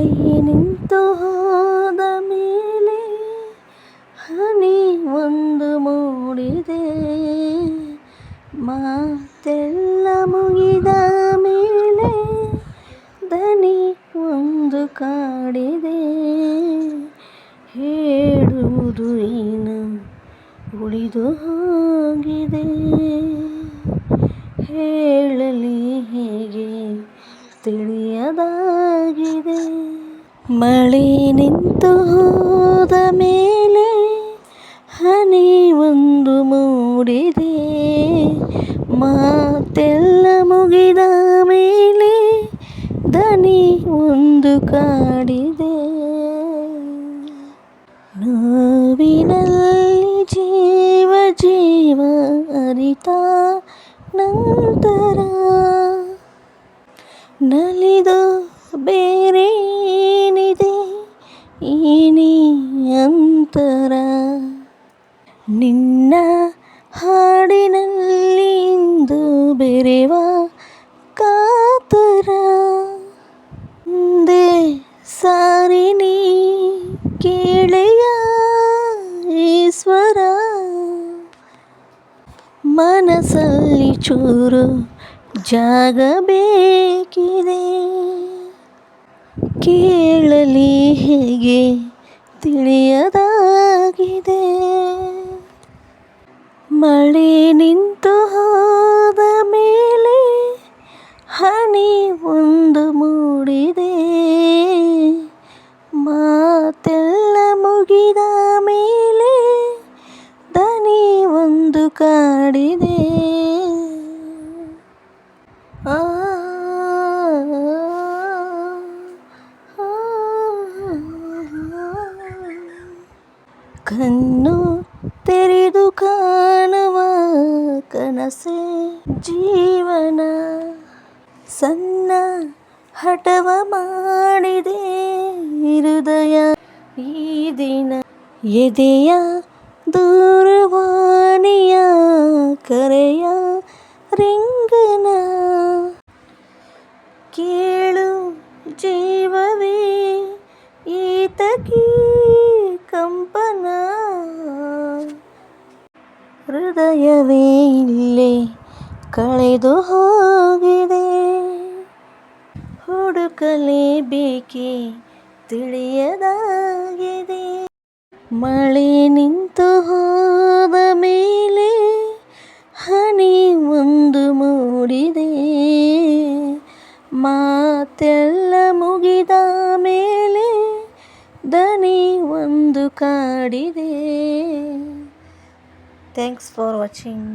ಮಳೆ ನಿಂತು ಹೋದ ಮೇಲೆ ಹನಿ ಒಂದು ಮೂಡಿದೆ, ಮಾತೆಲ್ಲ ಮುಗಿದ ಮೇಲೆ ದನಿ ಒಂದು ಕಾಡಿದೆ. ಹೇಳುವುದು ಏನು ಉಳಿದು ಹೋಗಿದೆ, ಹೇಳಲಿ ಹೇಗೆ ತಿಳಿಯದಾಗಿದೆ. ಮಳೆ ನಿಂತು ಹೋದ ಮೇಲೆ ಹನಿ ಒಂದು ಮೂಡಿದೆ, ಮಾತೆಲ್ಲ ಮುಗಿದ ಮೇಲೆ ದನಿ ಒಂದು ಕಾಡಿದೆ. ನೋವಿನಲ್ಲಿ ಜೀವ ಅರಿತ ನಂತರ ನಲಿದು ಬೇರೇನಿದೆ ಈ ಅಂತರ. ನಿನ್ನ ಹಾಡಿನಲ್ಲಿ ಇಂದು ಬೆರೆವ ಕಾತರ. ಒಂದೇ ಸಾರಿ ನೀ ಕೇಳೆಯ ಈಶ್ವರ, ಮನಸ್ಸಲ್ಲಿ ಚೂರು ಜಾಗ ಬೇಕಿದೆ. ಕೇಳಲಿ ಹೇಗೆ ತಿಳಿಯದಾಗಿದೆ. ಮಳೆ ನಿಂತು ಹೋದ ಮೇಲೆ ಹನಿ ಒಂದು ಮೂಡಿದೆ, ಮಾತೆಲ್ಲ ಮುಗಿದ ಮೇಲೆ ದನಿ ಒಂದು ಕಾಡಿದೆ. ಕಣ್ಣು ತೆರೆದು ಕಾಣುವ ಕನಸೇ ಜೀವನ, ಸಣ್ಣ ಹಠವ ಮಾಡಿದೆ ಹೃದಯ ಈ ದಿನ. ಎದೆಯ ದೂರವಾಣಿಯ ಕರೆಯ ರಿಂಗನ ಕೇಳು ಜೀವವೇ ಈತಕಿ ಕಂಪನ. ಹೃದಯವೇ ಇಲ್ಲೇ ಕಳೆದು ಹೋಗಿದೆ, ಹುಡುಕಲೇಬೇಕೆ ತಿಳಿಯದಾಗಿದೆ. ಮಳೆ ನಿಂತು ಹೋದ ಮೇಲೆ ಹನಿ ಒಂದು ಮೂಡಿದೆ, ಮಾತೆಲ್ಲ ಮುಗಿದ ಮೇಲೆ ದನಿ ಒಂದು ಕಾಡಿದೆ. Thanks for watching.